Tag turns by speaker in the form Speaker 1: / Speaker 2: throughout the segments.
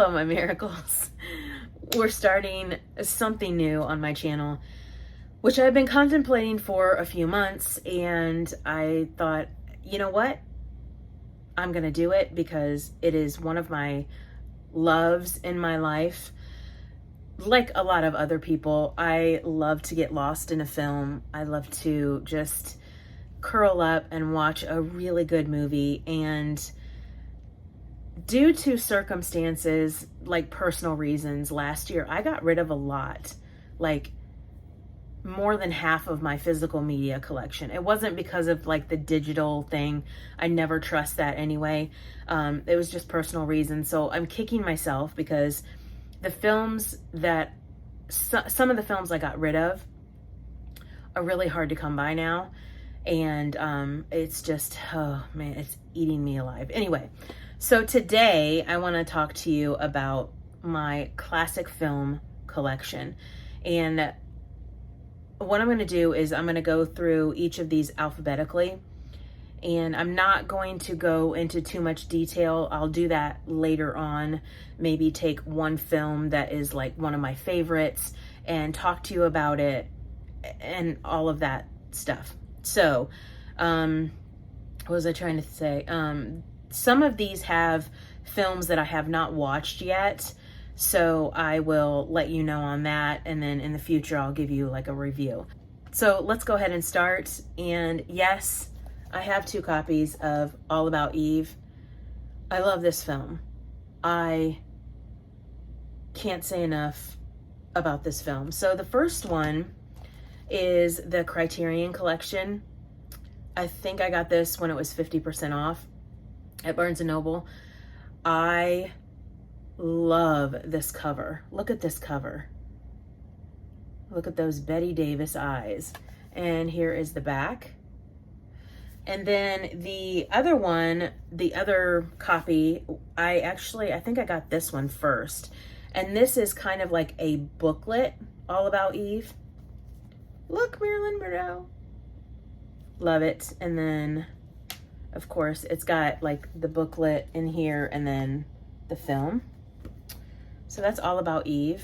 Speaker 1: Hello, my miracles. We're starting something new on my channel, which I've been contemplating for a few months, and I thought, you know what? I'm going to do it because it is one of my loves in my life. Like a lot of other people, I love to get lost in a film. I love to just curl up and watch a really good movie, and due to circumstances, like personal reasons, last year I got rid of a lot, like more than half of my physical media collection. It wasn't because of like the digital thing. I never trust that anyway. It was just personal reasons. So I'm kicking myself because the films that, some of the films I got rid of are really hard to come by now. And it's just, oh man, it's eating me alive. Anyway, so today I want to talk to you about my classic film collection. And what I'm going to do is I'm going to go through each of these alphabetically. And I'm not going to go into too much detail. I'll do that later on. Maybe take one film that is like one of my favorites and talk to you about it and all of that stuff. So, what was I trying to say? Some of these have films that I have not watched yet, so I will let you know on that, and then in the future I'll give you like a review. So let's go ahead and start. And yes, I have 2 copies of All About Eve. I love this film. I can't say enough about this film. So the first one is the Criterion Collection. I think I got this when it was 50% off at Barnes & Noble. I love this cover. Look at this cover. Look at those Bette Davis eyes. And here is the back. And then the other one, the other copy, I think I got this one first. And this is kind of like a booklet, All About Eve. Look, Marilyn Monroe. Love it. And then, of course, it's got like the booklet in here and then the film. So that's All About Eve.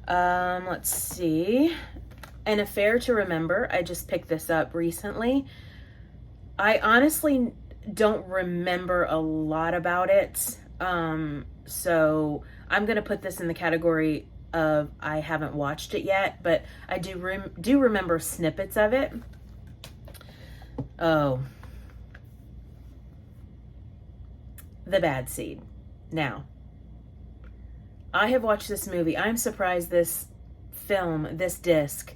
Speaker 1: Let's see. An Affair to Remember. I just picked this up recently. I honestly don't remember a lot about it. So I'm going to put this in the category of I haven't watched it yet, but I do remember snippets of it. Oh, The Bad Seed. Now, I have watched this movie. I'm surprised this film, this disc,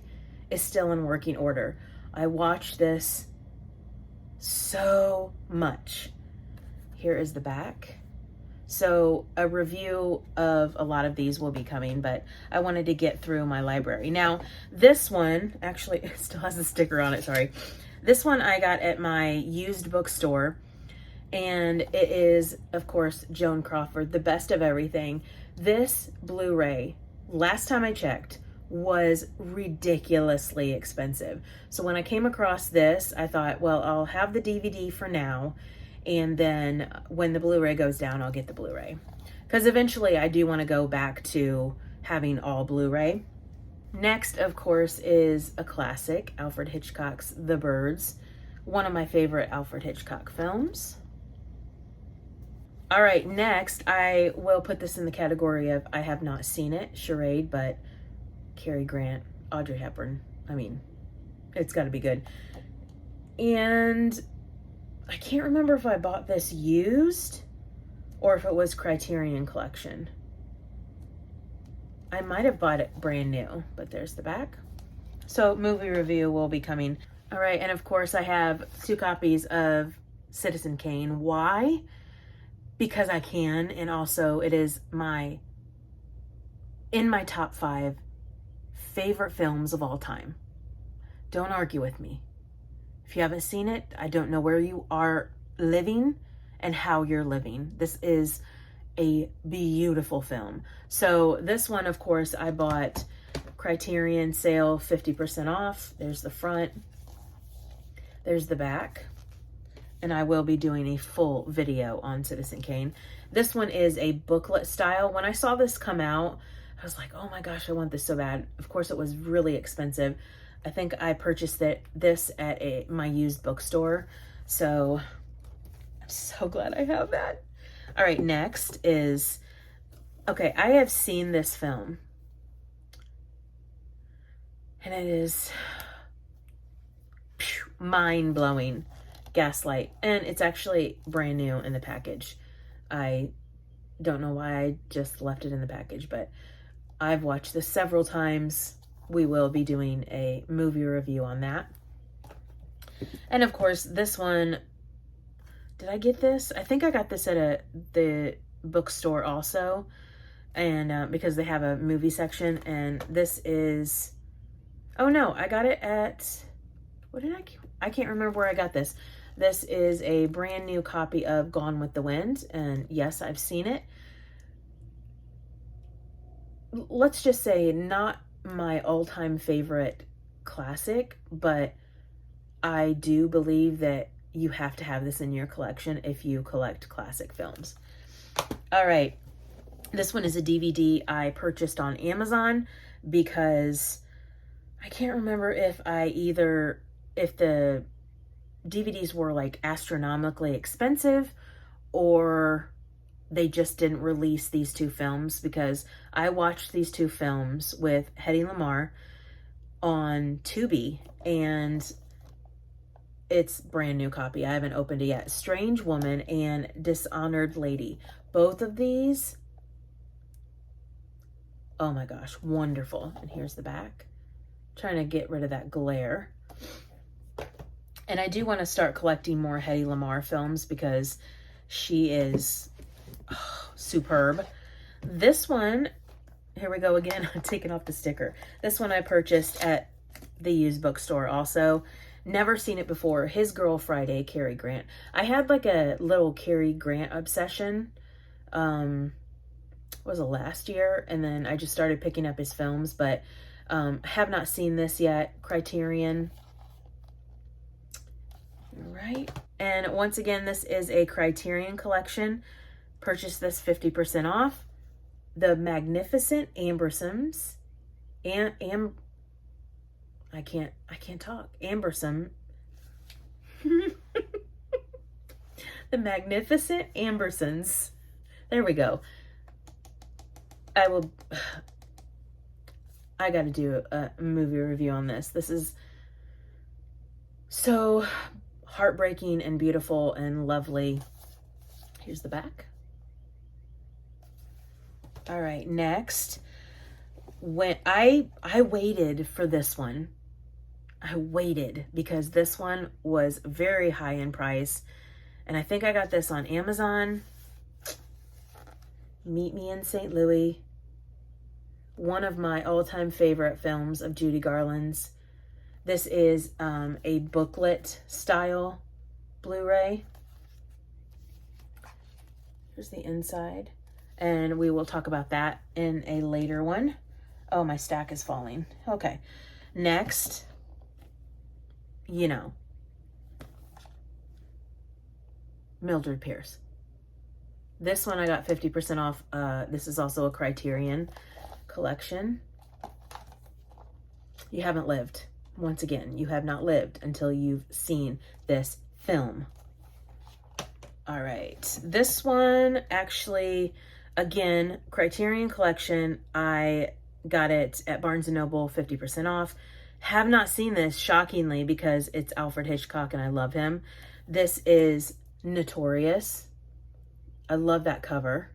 Speaker 1: is still in working order. I watched this so much. Here is the back. So a review of a lot of these will be coming, but I wanted to get through my library. Now, this one, actually, it still has a sticker on it, sorry. This one I got at my used bookstore, and it is, of course, Joan Crawford, The Best of Everything. This Blu-ray, last time I checked, was ridiculously expensive. So when I came across this, I thought, well, I'll have the DVD for now, and then when the Blu-ray goes down, I'll get the Blu-ray. Because eventually I do want to go back to having all Blu-ray. Next, of course, is a classic, Alfred Hitchcock's The Birds, one of my favorite Alfred Hitchcock films. All right, next, I will put this in the category of I have not seen it, Charade, but Cary Grant, Audrey Hepburn. I mean, it's got to be good. And I can't remember if I bought this used or if it was Criterion Collection. I might have bought it brand new, but there's the back. So movie review will be coming. All right, and of course I have 2 copies of Citizen Kane. Why? Because I can, and also it is in my top 5 favorite films of all time. Don't argue with me. If you haven't seen it, I don't know where you are living and how you're living. This is a beautiful film. So this one, of course, I bought Criterion sale, 50% off. There's the front. There's the back. and I will be doing a full video on Citizen Kane. This one is a booklet style. When I saw this come out, I was like, oh my gosh, I want this so bad. Of course, it was really expensive. I think I purchased this at my used bookstore. So I'm so glad I have that. All right, next is, okay, I have seen this film. And it is mind-blowing. Gaslight. And it's actually brand new in the package. I don't know why I just left it in the package, but I've watched this several times. We will be doing a movie review on that. And of course, this one, did I get this? I think I got this at the bookstore also. And because they have a movie section. And this is, oh no, I got it at, I can't remember where I got this. This is a brand new copy of Gone with the Wind. And yes, I've seen it. Let's just say not my all-time favorite classic, but I do believe that you have to have this in your collection if you collect classic films. All right. This one is a DVD I purchased on Amazon because I can't remember if the DVDs were like astronomically expensive or they just didn't release these two films, because I watched these two films with Hedy Lamarr on Tubi, and it's brand new copy. I haven't opened it yet. Strange Woman and Dishonored Lady. Both of these, oh my gosh, wonderful. And here's the back. Trying to get rid of that glare. And I do want to start collecting more Hedy Lamarr films because she is superb. This one, here we go again, I'm taking off the sticker. This one I purchased at the used bookstore also. Never seen it before. His Girl Friday, Cary Grant. I had like a little Cary Grant obsession. Was it last year? And then I just started picking up his films, but have not seen this yet. Criterion. Right. And once again, this is a Criterion collection. Purchased this 50% off. The Magnificent Ambersons. I can't talk. Ambersome. The Magnificent Ambersons. There we go. I got to do a movie review on this. This is so heartbreaking and beautiful and lovely. Here's the back. All right, next. When I waited for this one. I waited because this one was very high in price. And I think I got this on Amazon. Meet Me in St. Louis. One of my all-time favorite films of Judy Garland's. This is a booklet style Blu-ray. Here's the inside. And we will talk about that in a later one. Oh, my stack is falling. Okay. Next, Mildred Pierce. This one I got 50% off. This is also a Criterion collection. You haven't lived. Once again, you have not lived until you've seen this film. All right. This one, actually, again, Criterion collection. I got it at Barnes & Noble, 50% off. Have not seen this, shockingly, because it's Alfred Hitchcock and I love him. This is Notorious. I love that cover.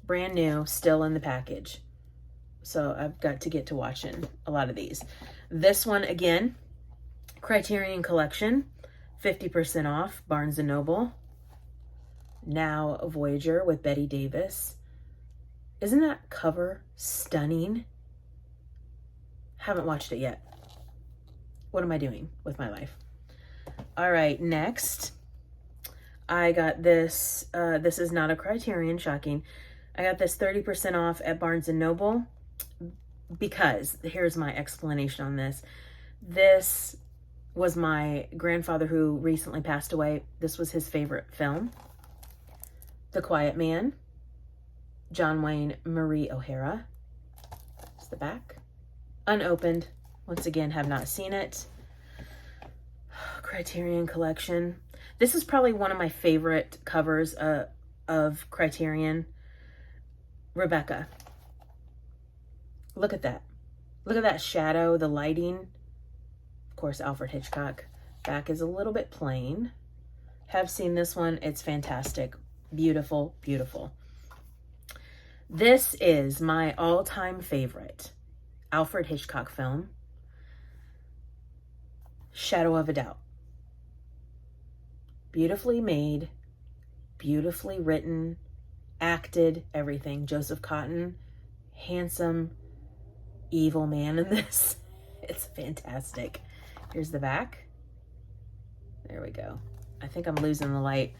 Speaker 1: Brand new, still in the package. So I've got to get to watching a lot of these. This one, again, Criterion collection, 50% off, Barnes & Noble. Now Voyager with Bette Davis. Isn't that cover stunning? Haven't watched it yet. What am I doing with my life? All right, next. I got this. This is not a Criterion, shocking. I got this 30% off at Barnes & Noble because, here's my explanation on this. This was my grandfather who recently passed away. This was his favorite film. The Quiet Man, John Wayne Marie O'Hara. It's the back. Unopened. Once again, have not seen it. Criterion Collection. This is probably one of my favorite covers of Criterion. Rebecca. Look at that. Look at that shadow, the lighting. Of course, Alfred Hitchcock. Back is a little bit plain. Have seen this one. It's fantastic. Beautiful, beautiful. This is my all-time favorite Alfred Hitchcock film, Shadow of a Doubt. Beautifully made, beautifully written, acted, everything. Joseph Cotten, handsome, evil man in this. It's fantastic. Here's the back. There we go. I think I'm losing the light.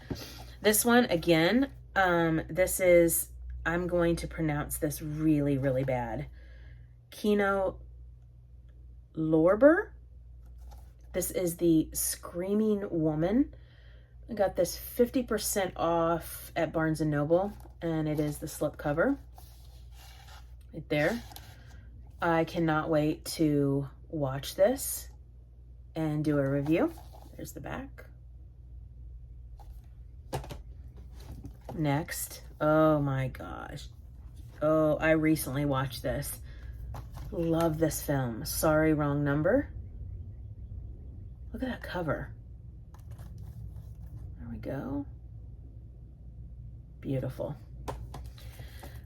Speaker 1: This one, again, this is, I'm going to pronounce this really, really bad. Kino Lorber. This is the Screaming Woman. I got this 50% off at Barnes & Noble, and it is the slipcover right there. I cannot wait to watch this and do a review. There's the back. Next. Oh my gosh. Oh, I recently watched this. Love this film. Sorry, Wrong Number. Look at that cover. There we go. Beautiful.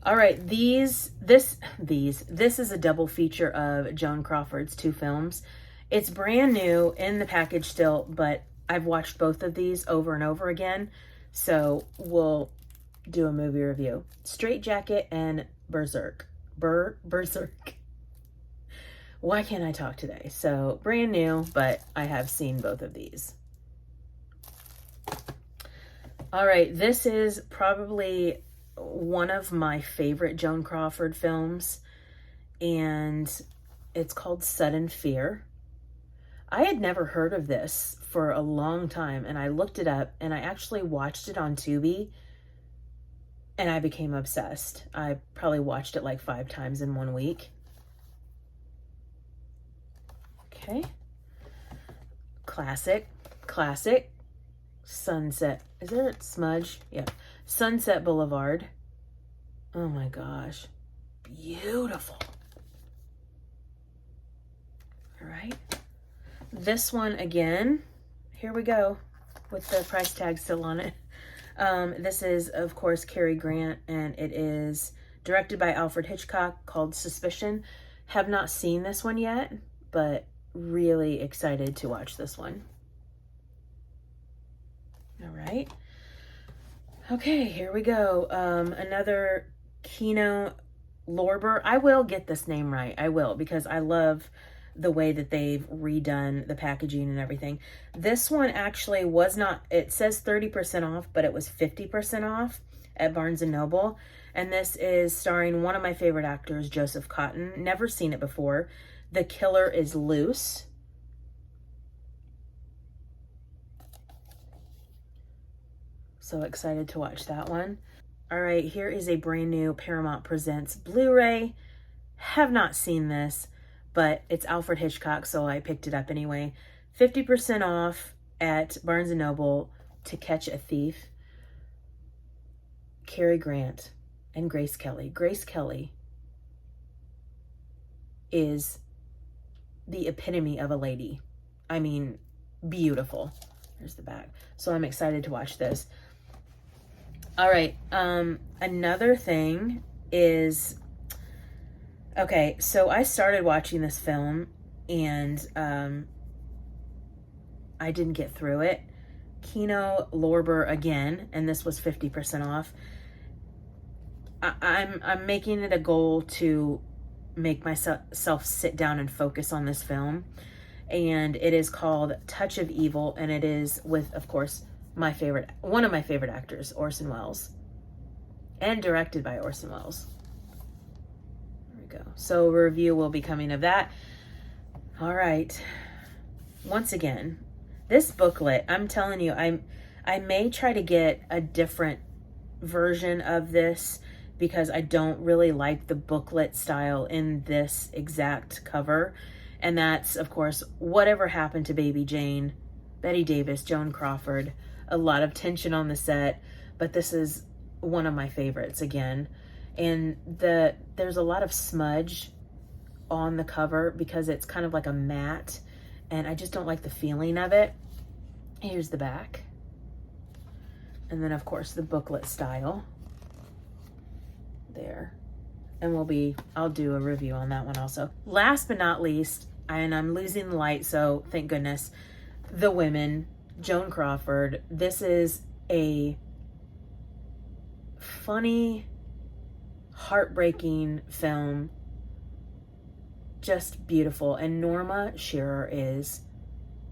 Speaker 1: All right, this is a double feature of Joan Crawford's two films. It's brand new in the package still, but I've watched both of these over and over again, so we'll do a movie review. Straight Jacket and Berserk. Berserk. Why can't I talk today? So brand new, but I have seen both of these. All right, this is probably one of my favorite Joan Crawford films, and it's called Sudden Fear. I had never heard of this for a long time, and I looked it up, and I actually watched it on Tubi, and I became obsessed. I probably watched it like 5 times in 1 week. Okay. Classic. Sunset. Is there a smudge? Yeah. Sunset Boulevard. Oh my gosh. Beautiful. All right. This one again. Here we go with the price tag still on it. This is, of course, Cary Grant, and it is directed by Alfred Hitchcock, called Suspicion. Have not seen this one yet, but really excited to watch this one. All right. Okay, here we go. Another Kino Lorber. I will get this name right. I will, because I love the way that they've redone the packaging and everything. This one actually was not, it says 30% off, but it was 50% off at Barnes & Noble. And this is starring one of my favorite actors, Joseph Cotten. Never seen it before. The Killer is Loose. So excited to watch that one. All right, here is a brand new Paramount Presents Blu-ray. Have not seen this, but it's Alfred Hitchcock, so I picked it up anyway. 50% off at Barnes & Noble, To Catch a Thief. Cary Grant and Grace Kelly. Grace Kelly is the epitome of a lady. I mean, beautiful. There's the back. So I'm excited to watch this. All right, another thing is, okay, so I started watching this film, and I didn't get through it. Kino Lorber again, and this was 50% off. I'm making it a goal to make myself sit down and focus on this film, and it is called Touch of Evil, and it is with, of course, one of my favorite actors, Orson Welles, and directed by Orson Welles. There we go. So a review will be coming of that. All right, once again, this booklet, I'm telling you, I may try to get a different version of this because I don't really like the booklet style in this exact cover. And that's, of course, Whatever Happened to Baby Jane, Bette Davis, Joan Crawford. A lot of tension on the set, but this is one of my favorites again. And there's a lot of smudge on the cover because it's kind of like a matte, and I just don't like the feeling of it. Here's the back. And then, of course, the booklet style. There. And I'll do a review on that one also. Last but not least, and I'm losing the light, so thank goodness, The Women, Joan Crawford. This is a funny, heartbreaking film. Just beautiful. And Norma Shearer is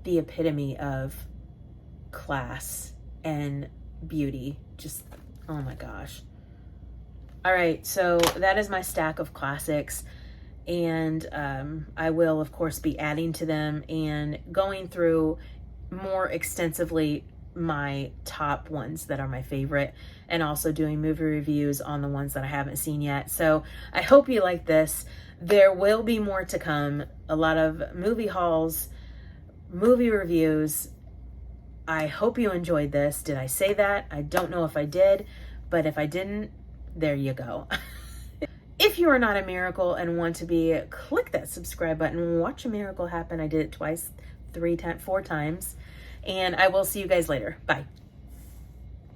Speaker 1: the epitome of class and beauty. Just, oh my gosh. All right, so that is my stack of classics, and I will, of course, be adding to them and going through more extensively my top ones that are my favorite, and also doing movie reviews on the ones that I haven't seen yet. So I hope you like this. There will be more to come. A lot of movie hauls, movie reviews. I hope you enjoyed this. Did I say that? I don't know if I did, but if I didn't, there you go. If you are not a miracle and want to click that subscribe button and watch a miracle happen. I did it twice, 4 times. And I will see you guys later. Bye.